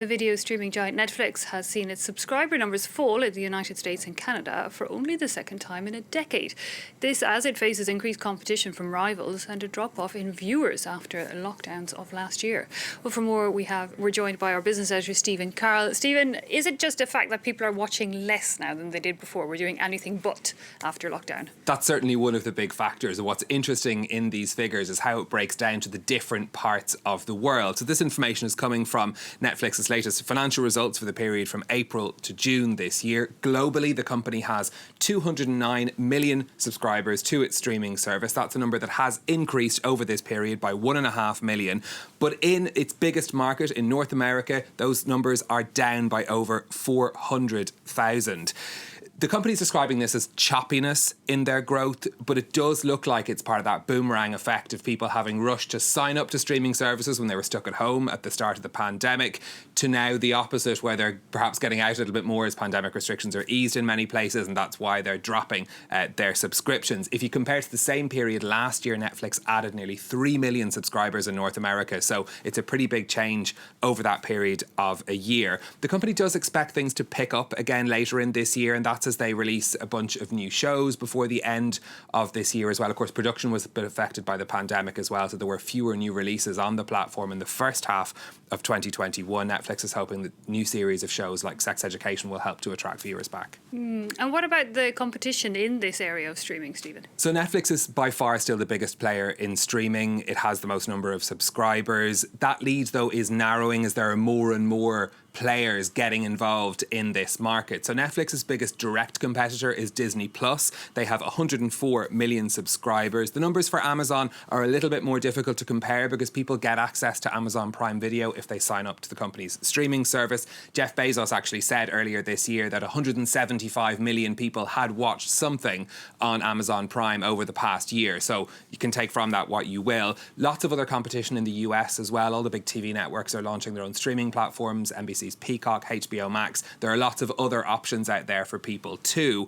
The video streaming giant Netflix has seen its subscriber numbers fall in the United States and Canada for only the second time in a decade. This as it faces increased competition from rivals and a drop-off in viewers after lockdowns of last year. Well, for more, we're joined by our business editor, Stephen Carroll. Stephen, is it just a fact that people are watching less now than they did before? We're doing anything but after lockdown. That's certainly one of the big factors. And what's interesting in these figures is how it breaks down to the different parts of the world. So this information is coming from Netflix's latest financial results for the period from April to June this year. Globally, the company has 209 million subscribers to its streaming service. That's a number that has increased over this period by 1.5 million. But in its biggest market, in North America, those numbers are down by over 400,000. The company's describing this as choppiness in their growth, but it does look like it's part of that boomerang effect of people having rushed to sign up to streaming services when they were stuck at home at the start of the pandemic, to now the opposite, where they're perhaps getting out a little bit more as pandemic restrictions are eased in many places, and that's why they're dropping their subscriptions. If you compare to the same period last year, Netflix added nearly 3 million subscribers in North America, so it's a pretty big change over that period of a year. The company does expect things to pick up again later in this year, and that's as they release a bunch of new shows before the end of this year as well. Of course, production was a bit affected by the pandemic as well, so there were fewer new releases on the platform in the first half of 2021. Netflix is hoping that new series of shows like Sex Education will help to attract viewers back. And what about the competition in this area of streaming, Stephen? So Netflix is by far still the biggest player in streaming. It has the most number of subscribers. That lead, though, is narrowing as there are more and more players getting involved in this market. So Netflix's biggest direct competitor is Disney Plus. They have 104 million subscribers. The numbers for Amazon are a little bit more difficult to compare because people get access to Amazon Prime Video if they sign up to the company's streaming service. Jeff Bezos actually said earlier this year that 175 million people had watched something on Amazon Prime over the past year. So you can take from that what you will. Lots of other competition in the US as well. All the big TV networks are launching their own streaming platforms. NBC's Peacock, HBO Max. There are lots of other options out there for people too.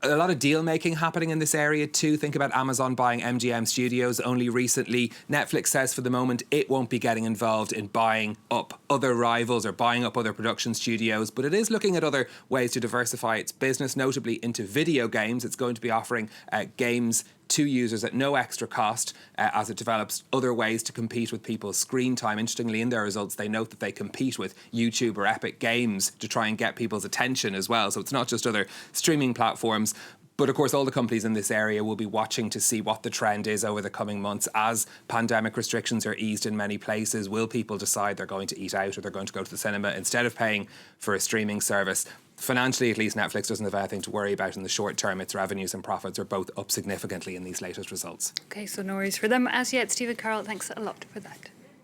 A lot of deal making happening in this area too. Think about Amazon buying MGM Studios only recently. Netflix says for the moment it won't be getting involved in buying up other rivals or buying up other production studios, but it is looking at other ways to diversify its business, notably into video games. It's going to be offering games to users at no extra cost as it develops other ways to compete with people's screen time. Interestingly, in their results, they note that they compete with YouTube or Epic Games to try and get people's attention as well. So it's not just other streaming platforms. But of course, all the companies in this area will be watching to see what the trend is over the coming months. As pandemic restrictions are eased in many places, will people decide they're going to eat out or they're going to go to the cinema instead of paying for a streaming service? Financially, at least, Netflix doesn't have anything to worry about in the short term. Its revenues and profits are both up significantly in these latest results. OK, so no worries for them as yet. Stephen Carroll, thanks a lot for that.